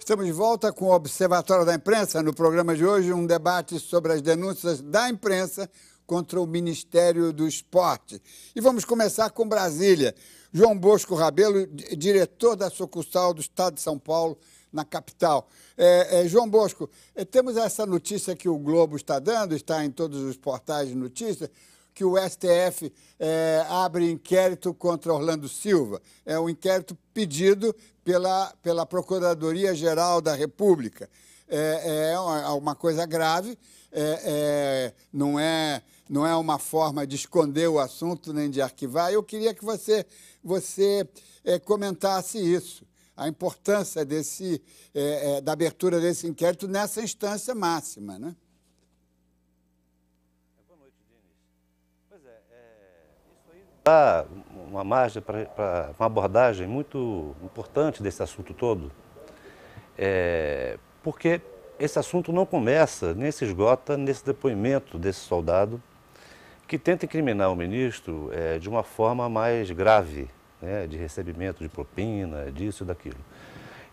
Estamos de volta com o Observatório da Imprensa. No programa de hoje, um debate sobre as denúncias da imprensa contra o Ministério do Esporte. E vamos começar com Brasília. João Bosco Rabelo, diretor da sucursal do Estado de São Paulo, na capital. João Bosco, temos essa notícia que o Globo está dando, está em todos os portais de notícia, que o STF abre inquérito contra Orlando Silva. É um inquérito pedido pela Procuradoria-Geral da República. É uma coisa grave, não é uma forma de esconder o assunto nem de arquivar. Eu queria que você comentasse isso, a importância da abertura desse inquérito nessa instância máxima, né? Boa noite, Diniz. Pois isso aí dá uma margem para uma abordagem muito importante desse assunto todo, porque esse assunto não começa nem se esgota nesse depoimento desse soldado que tenta incriminar o ministro de uma forma mais grave, né, de recebimento de propina, disso e daquilo.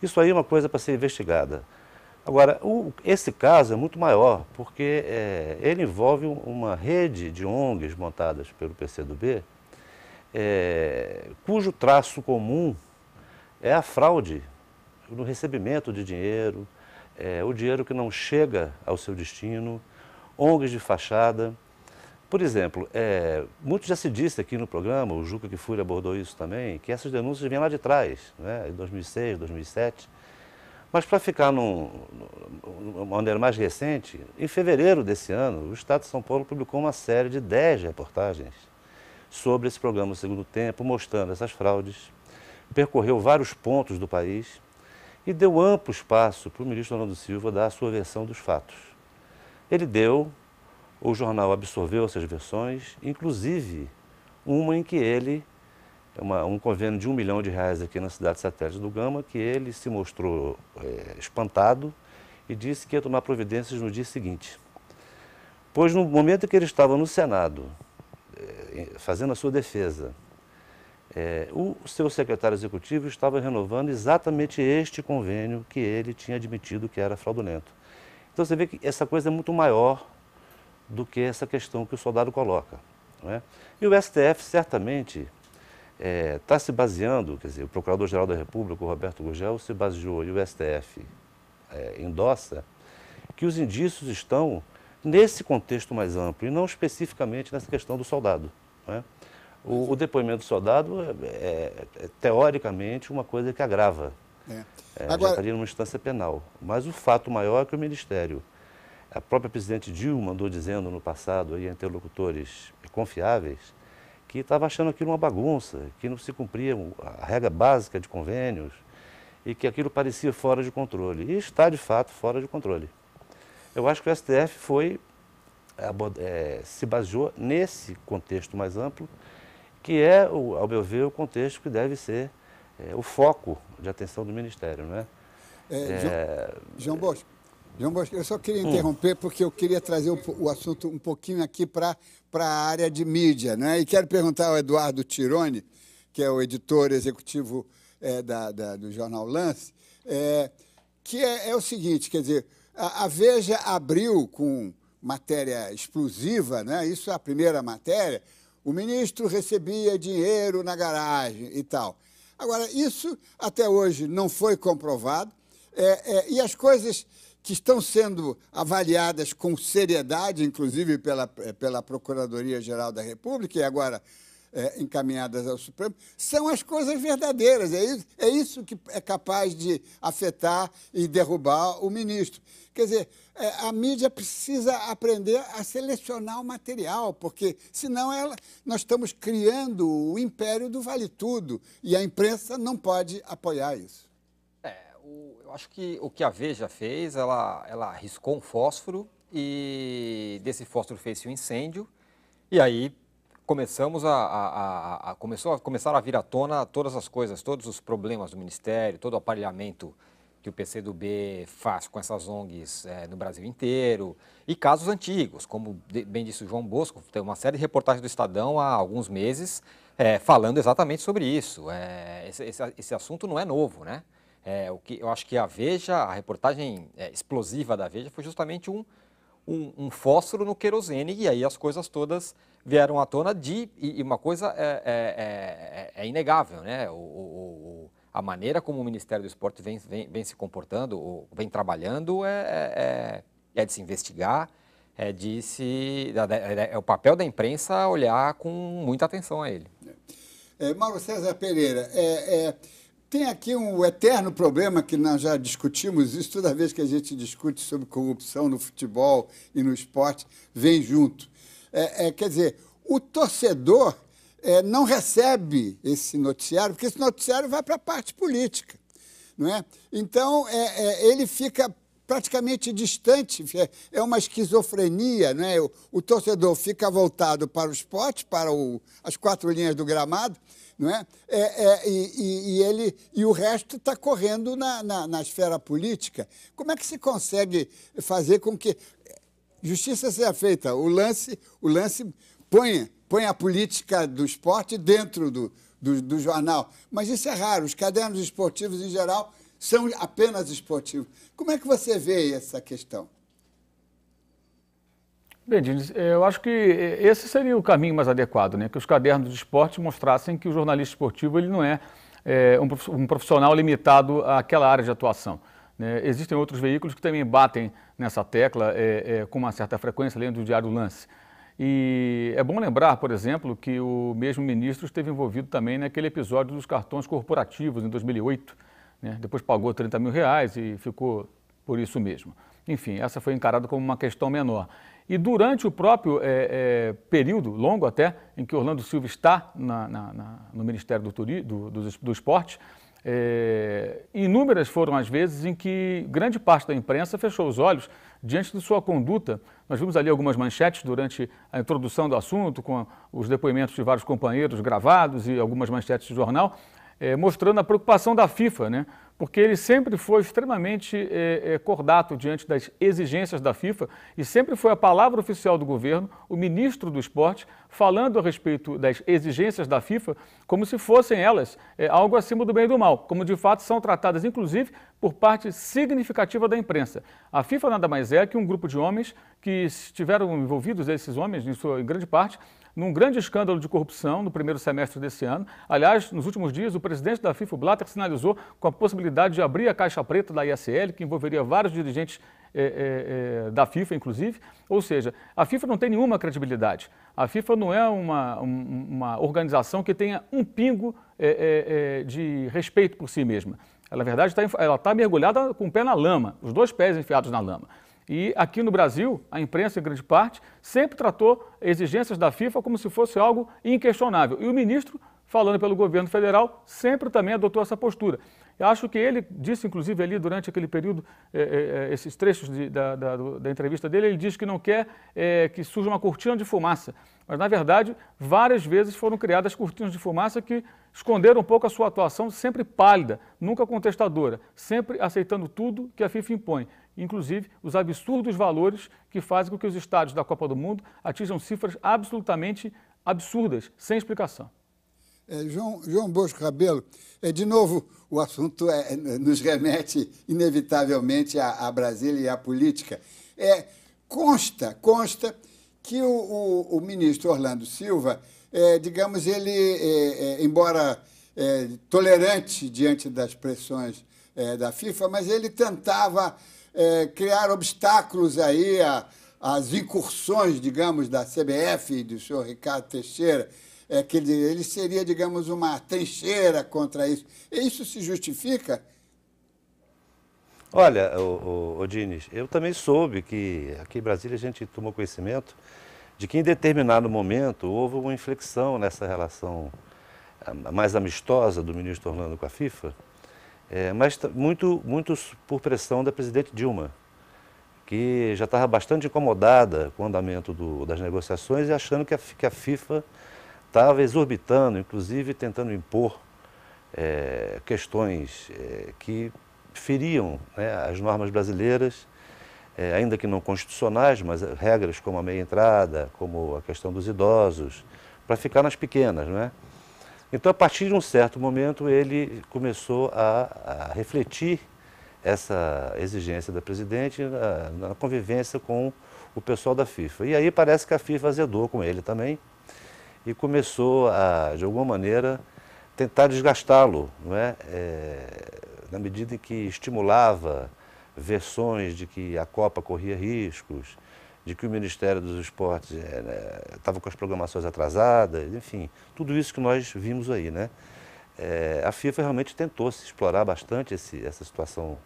Isso aí é uma coisa para ser investigada. Agora, esse caso é muito maior, porque ele envolve uma rede de ONGs montadas pelo PCdoB, cujo traço comum é a fraude no recebimento de dinheiro, o dinheiro que não chega ao seu destino, ONGs de fachada. Por exemplo, muito já se disse aqui no programa, o Juca Kfouri abordou isso também, que essas denúncias vêm lá de trás, né, em 2006, 2007. Mas para ficar numa maneira mais recente, em fevereiro desse ano, o Estado de São Paulo publicou uma série de 10 reportagens sobre esse programa Segundo Tempo, mostrando essas fraudes, percorreu vários pontos do país e deu amplo espaço para o ministro Orlando Silva dar a sua versão dos fatos. Ele deu, o jornal absorveu essas versões, inclusive uma em que ele, um convênio de R$1 milhão aqui na cidade satélite do Gama, que ele se mostrou espantado e disse que ia tomar providências no dia seguinte. Pois no momento em que ele estava no Senado, fazendo a sua defesa, o seu secretário executivo estava renovando exatamente este convênio que ele tinha admitido que era fraudulento. Então você vê que essa coisa é muito maior do que essa questão que o soldado coloca, não é? E o STF certamente está se baseando, quer dizer, o Procurador-Geral da República, o Roberto Gurgel, se baseou e o STF endossa que os indícios estão nesse contexto mais amplo e não especificamente nessa questão do soldado, não é? O depoimento do soldado teoricamente uma coisa que agrava, Agora, já estaria numa instância penal, mas o fato maior é que o Ministério, a própria presidente Dilma andou dizendo no passado aí, a interlocutores confiáveis, que estava achando aquilo uma bagunça, que não se cumpria a regra básica de convênios e que aquilo parecia fora de controle. E está, de fato, fora de controle. Eu acho que o STF se baseou nesse contexto mais amplo, que é, ao meu ver, o contexto que deve ser o foco de atenção do Ministério, não é? João Bosco, eu só queria interromper porque eu queria trazer o assunto um pouquinho aqui para a área de mídia, né? E quero perguntar ao Eduardo Tironi, que é o editor executivo do jornal Lance, que é o seguinte, quer dizer, a Veja abriu com matéria explosiva, né? Isso é a primeira matéria, o ministro recebia dinheiro na garagem e tal. Agora, isso até hoje não foi comprovado, e as coisas que estão sendo avaliadas com seriedade, inclusive pela Procuradoria-Geral da República, e agora encaminhadas ao Supremo, são as coisas verdadeiras. É isso que é capaz de afetar e derrubar o ministro. Quer dizer, a mídia precisa aprender a selecionar o material, porque, senão, nós estamos criando o império do vale-tudo, e a imprensa não pode apoiar isso. Eu acho que o que a Veja fez, ela riscou um fósforo e desse fósforo fez-se um incêndio e aí começaram a vir à tona todas as coisas, todos os problemas do Ministério, todo o aparelhamento que o PCdoB faz com essas ONGs no Brasil inteiro e casos antigos, como bem disse o João Bosco, tem uma série de reportagens do Estadão há alguns meses falando exatamente sobre isso. Esse assunto não é novo, né? Eu acho que a Veja, a reportagem explosiva da Veja foi justamente um fósforo no querosene, e aí as coisas todas vieram à tona e uma coisa é inegável, né? A maneira como o Ministério do Esporte vem se comportando, ou vem trabalhando, é de se investigar, é o papel da imprensa olhar com muita atenção a ele. Mauro César Pereira, tem aqui um eterno problema que nós já discutimos isso toda vez que a gente discute sobre corrupção no futebol e no esporte, vem junto. Quer dizer, o torcedor não recebe esse noticiário, porque esse noticiário vai para a parte política, não é? Então, ele fica praticamente distante, é uma esquizofrenia, não é? O torcedor fica voltado para o esporte, para as quatro linhas do gramado, não é? E o resto está correndo na esfera política. Como é que se consegue fazer com que justiça seja feita? O lance põe a política do esporte dentro do jornal, mas isso é raro. Os cadernos esportivos, em geral, são apenas esportivos. Como é que você vê essa questão? Bem, Diniz, eu acho que esse seria o caminho mais adequado, né? Que os cadernos de esporte mostrassem que o jornalista esportivo ele não é um profissional limitado àquela área de atuação, né? Existem outros veículos que também batem nessa tecla com uma certa frequência, além do Diário Lance. E é bom lembrar, por exemplo, que o mesmo ministro esteve envolvido também naquele episódio dos cartões corporativos em 2008, né? Depois pagou R$30 mil e ficou por isso mesmo. Enfim, essa foi encarada como uma questão menor. E durante o próprio período, longo até, em que Orlando Silva está no Ministério do Esporte, inúmeras foram as vezes em que grande parte da imprensa fechou os olhos diante de sua conduta. Nós vimos ali algumas manchetes durante a introdução do assunto, com os depoimentos de vários companheiros gravados e algumas manchetes de jornal, mostrando a preocupação da FIFA, né? Porque ele sempre foi extremamente cordato diante das exigências da FIFA e sempre foi a palavra oficial do governo, o ministro do esporte, falando a respeito das exigências da FIFA como se fossem elas algo acima do bem e do mal, como de fato são tratadas, inclusive, por parte significativa da imprensa. A FIFA nada mais é que um grupo de homens que estiveram envolvidos, esses homens, em grande parte, num grande escândalo de corrupção no primeiro semestre desse ano. Aliás, nos últimos dias, o presidente da FIFA, o Blatter, sinalizou com a possibilidade de abrir a caixa preta da ISL, que envolveria vários dirigentes da FIFA, inclusive. Ou seja, a FIFA não tem nenhuma credibilidade. A FIFA não é uma organização que tenha um pingo de respeito por si mesma. Ela, na verdade, ela está mergulhada com o pé na lama, os dois pés enfiados na lama. E aqui no Brasil, a imprensa, em grande parte, sempre tratou exigências da FIFA como se fosse algo inquestionável. E o ministro, falando pelo governo federal, sempre também adotou essa postura. Eu acho que ele disse, inclusive, ali durante aquele período, esses trechos da entrevista dele, ele diz que não quer que surja uma cortina de fumaça. Mas, na verdade, várias vezes foram criadas cortinas de fumaça que esconderam um pouco a sua atuação, sempre pálida, nunca contestadora, sempre aceitando tudo que a FIFA impõe, inclusive os absurdos valores que fazem com que os estádios da Copa do Mundo atinjam cifras absolutamente absurdas, sem explicação. João Bosco Rabelo, de novo, o assunto nos remete inevitavelmente à Brasília e à política. Consta que o ministro Orlando Silva, digamos, ele, embora tolerante diante das pressões da FIFA, mas ele tentava criar obstáculos aí às incursões, digamos, da CBF e do senhor Ricardo Teixeira, que ele seria, digamos, uma trincheira contra isso. E isso se justifica? Olha, Diniz, eu também soube que aqui em Brasília a gente tomou conhecimento de que em determinado momento houve uma inflexão nessa relação mais amistosa do ministro Orlando com a FIFA, mas muito por pressão da presidente Dilma, que já estava bastante incomodada com o andamento das negociações e achando que a FIFA estava exorbitando, inclusive tentando impor questões que feriam, né, as normas brasileiras, ainda que não constitucionais, mas regras como a meia entrada, como a questão dos idosos, para ficar nas pequenas, né? Então, a partir de um certo momento, ele começou a refletir essa exigência da presidente na convivência com o pessoal da FIFA. E aí parece que a FIFA azedou com ele também e começou a, de alguma maneira, tentar desgastá-lo, não é? Na medida em que estimulava versões de que a Copa corria riscos, de que o Ministério dos Esportes estava com as programações atrasadas, enfim, tudo isso que nós vimos aí, né? A FIFA realmente tentou se explorar bastante essa situação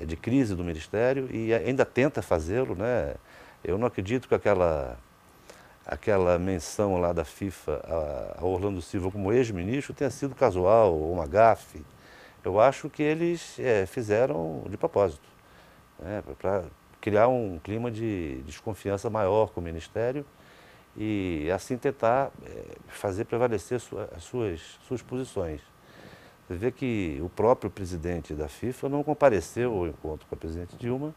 de crise do Ministério e ainda tenta fazê-lo, né? Eu não acredito que aquela menção lá da FIFA a Orlando Silva como ex-ministro tenha sido casual ou uma gafe. Eu acho que eles fizeram de propósito, né? Para criar um clima de desconfiança maior com o Ministério e assim tentar fazer prevalecer as suas posições. Você vê que o próprio presidente da FIFA não compareceu ao encontro com a presidente Dilma,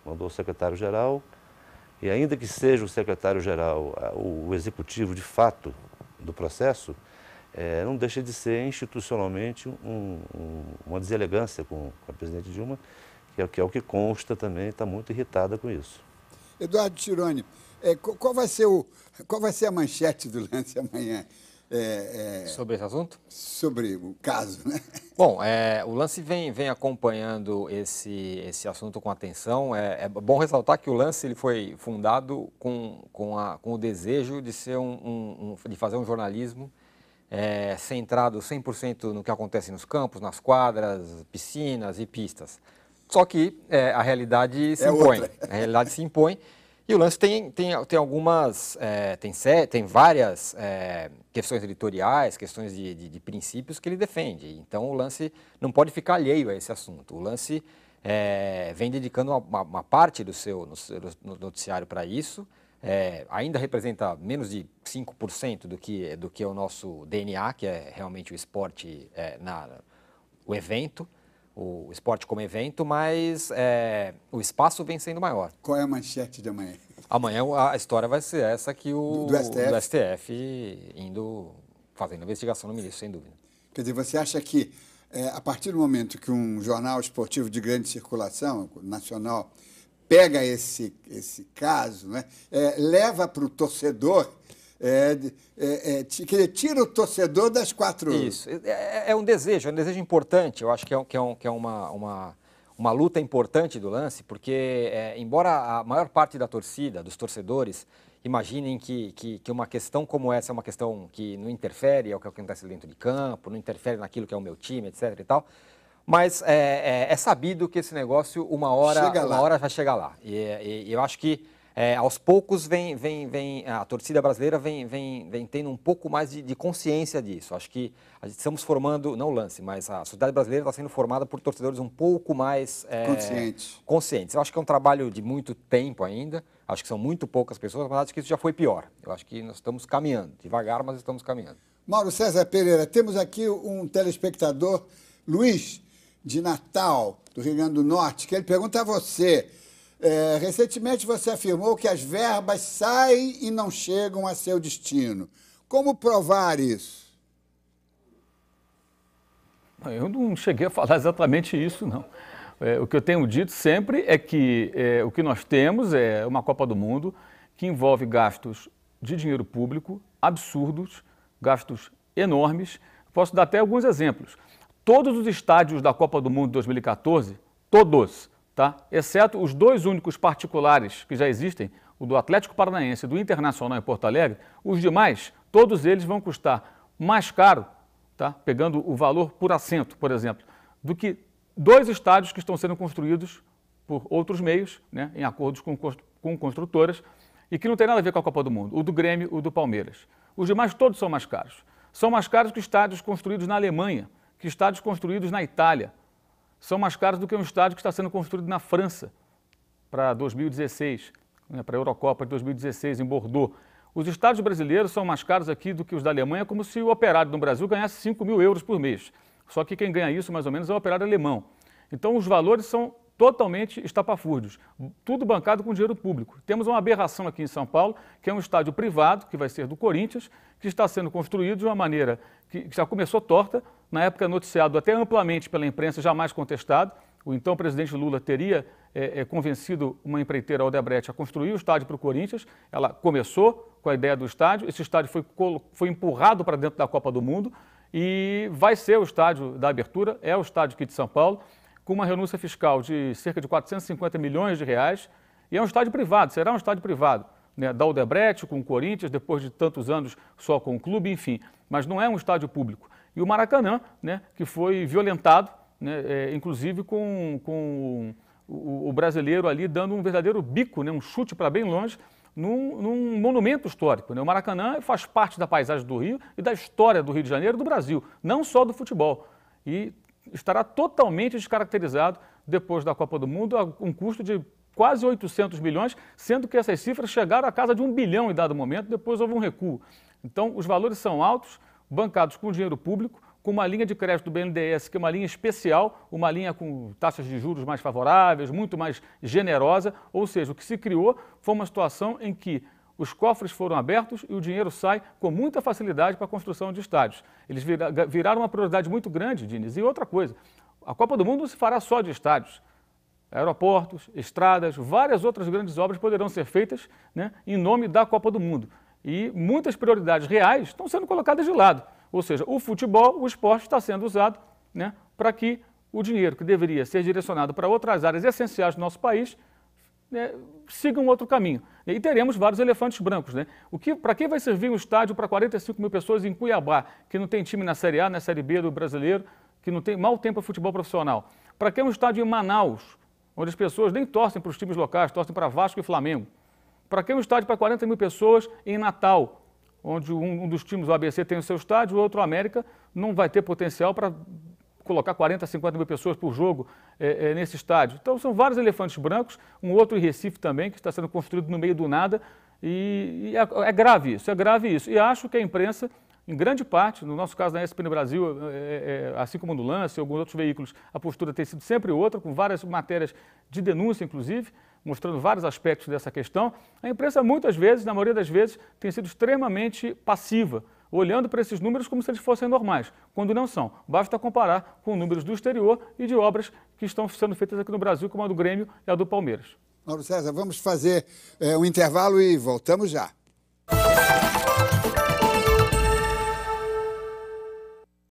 mandou o secretário-geral, e ainda que seja o secretário-geral o executivo de fato do processo, não deixa de ser institucionalmente uma deselegância com a presidente Dilma, que é o que consta também, está muito irritada com isso. Eduardo Tironi, qual vai ser a manchete do Lance amanhã? Sobre esse assunto? Sobre o caso, né? Bom, o Lance vem acompanhando esse assunto com atenção. É bom ressaltar que o Lance ele foi fundado com o desejo de ser de fazer um jornalismo centrado 100% no que acontece nos campos, nas quadras, piscinas e pistas. Só que a realidade se impõe. A realidade se impõe. E o Lance tem algumas, tem várias questões editoriais, questões de princípios que ele defende. Então o Lance não pode ficar alheio a esse assunto. O Lance vem dedicando uma parte do seu noticiário para isso. Ainda representa menos de 5% do que é o nosso DNA, que é realmente o esporte, o evento. O esporte como evento, mas o espaço vem sendo maior. Qual é a manchete de amanhã? Amanhã a história vai ser essa que do STF fazendo investigação no ministro, sem dúvida. Quer dizer, você acha que a partir do momento que um jornal esportivo de grande circulação nacional pega esse caso, né, leva para o torcedor, tira o torcedor das quatro... Isso, é um desejo importante. Eu acho que é uma luta importante do Lance, porque embora a maior parte da torcida, dos torcedores, imaginem que uma questão como essa é uma questão que não interfere ao que acontece dentro de campo, não interfere naquilo que é o meu time, etc. e tal, mas é sabido que esse negócio uma hora vai chegar lá. E eu acho que aos poucos a torcida brasileira vem tendo um pouco mais de consciência disso. Acho que estamos formando, não o Lance, mas a sociedade brasileira está sendo formada por torcedores um pouco mais conscientes. Eu acho que é um trabalho de muito tempo ainda, acho que são muito poucas pessoas, mas acho que isso já foi pior. Eu acho que nós estamos caminhando, devagar, mas estamos caminhando. Mauro César Pereira, temos aqui um telespectador, Luiz, de Natal, do Rio Grande do Norte, que ele pergunta a você... recentemente você afirmou que as verbas saem e não chegam a seu destino. Como provar isso? Eu não cheguei a falar exatamente isso, não. O que eu tenho dito sempre é que o que nós temos é uma Copa do Mundo que envolve gastos de dinheiro público absurdos, gastos enormes. Posso dar até alguns exemplos. Todos os estádios da Copa do Mundo de 2014, todos, tá? Exceto os dois únicos particulares que já existem, o do Atlético Paranaense e do Internacional em Porto Alegre, os demais, todos eles vão custar mais caro, tá? Pegando o valor por assento, por exemplo, do que dois estádios que estão sendo construídos por outros meios, né, em acordos com construtoras, e que não tem nada a ver com a Copa do Mundo, o do Grêmio, o do Palmeiras. Os demais todos são mais caros. São mais caros que estádios construídos na Alemanha, que estádios construídos na Itália. São mais caros do que um estádio que está sendo construído na França para 2016, né, para a Eurocopa de 2016, em Bordeaux. Os estádios brasileiros são mais caros aqui do que os da Alemanha, como se o operário no Brasil ganhasse 5.000 euros por mês. Só que quem ganha isso, mais ou menos, é o operário alemão. Então, os valores são totalmente estapafúrdios, tudo bancado com dinheiro público. Temos uma aberração aqui em São Paulo, que é um estádio privado, que vai ser do Corinthians, que está sendo construído de uma maneira que já começou torta, na época noticiado até amplamente pela imprensa, jamais contestado. O então presidente Lula teria convencido uma empreiteira, Odebrecht, a construir o estádio para o Corinthians. Ela começou com a ideia do estádio, esse estádio foi empurrado para dentro da Copa do Mundo e vai ser o estádio da abertura, é o estádio aqui de São Paulo, com uma renúncia fiscal de cerca de 450 milhões de reais, e é um estádio privado, será um estádio privado, né, da Odebrecht com o Corinthians, depois de tantos anos só com o clube, enfim, mas não é um estádio público. E o Maracanã, né, que foi violentado, né, inclusive com o brasileiro ali dando um verdadeiro bico, né, um chute para bem longe, num monumento histórico, né? O Maracanã faz parte da paisagem do Rio e da história do Rio de Janeiro e do Brasil, não só do futebol. E estará totalmente descaracterizado depois da Copa do Mundo, a um custo de quase 800 milhões, sendo que essas cifras chegaram à casa de 1 bilhão em dado momento, depois houve um recuo. Então, os valores são altos, bancados com dinheiro público, com uma linha de crédito do BNDES, que é uma linha especial, uma linha com taxas de juros mais favoráveis, muito mais generosa, ou seja, o que se criou foi uma situação em que os cofres foram abertos e o dinheiro sai com muita facilidade para a construção de estádios. Eles viraram uma prioridade muito grande, Diniz. E outra coisa, a Copa do Mundo não se fará só de estádios. Aeroportos, estradas, várias outras grandes obras poderão ser feitas, né, em nome da Copa do Mundo. E muitas prioridades reais estão sendo colocadas de lado. Ou seja, o futebol, o esporte está sendo usado, né, para que o dinheiro que deveria ser direcionado para outras áreas essenciais do nosso país, né, siga um outro caminho. E teremos vários elefantes brancos. Né? Para que vai servir um estádio para 45 mil pessoas em Cuiabá, que não tem time na Série A, na Série B do brasileiro, que não tem mal tempo para futebol profissional? Para que um estádio em Manaus, onde as pessoas nem torcem para os times locais, torcem para Vasco e Flamengo? Para que um estádio para 40 mil pessoas em Natal, onde um dos times, o ABC, tem o seu estádio, o outro, o América, não vai ter potencial para colocar 40, 50 mil pessoas por jogo nesse estádio. Então, são vários elefantes brancos, um outro em Recife também, que está sendo construído no meio do nada, e é grave isso. E acho que a imprensa, em grande parte, no nosso caso na ESPN Brasil, assim como no Lance e alguns outros veículos, a postura tem sido sempre outra, com várias matérias de denúncia, inclusive, mostrando vários aspectos dessa questão. A imprensa, muitas vezes, na maioria das vezes, tem sido extremamente passiva, olhando para esses números como se eles fossem normais, quando não são. Basta comparar com números do exterior e de obras que estão sendo feitas aqui no Brasil, como a do Grêmio e a do Palmeiras. Mauro César, vamos fazer um intervalo e voltamos já.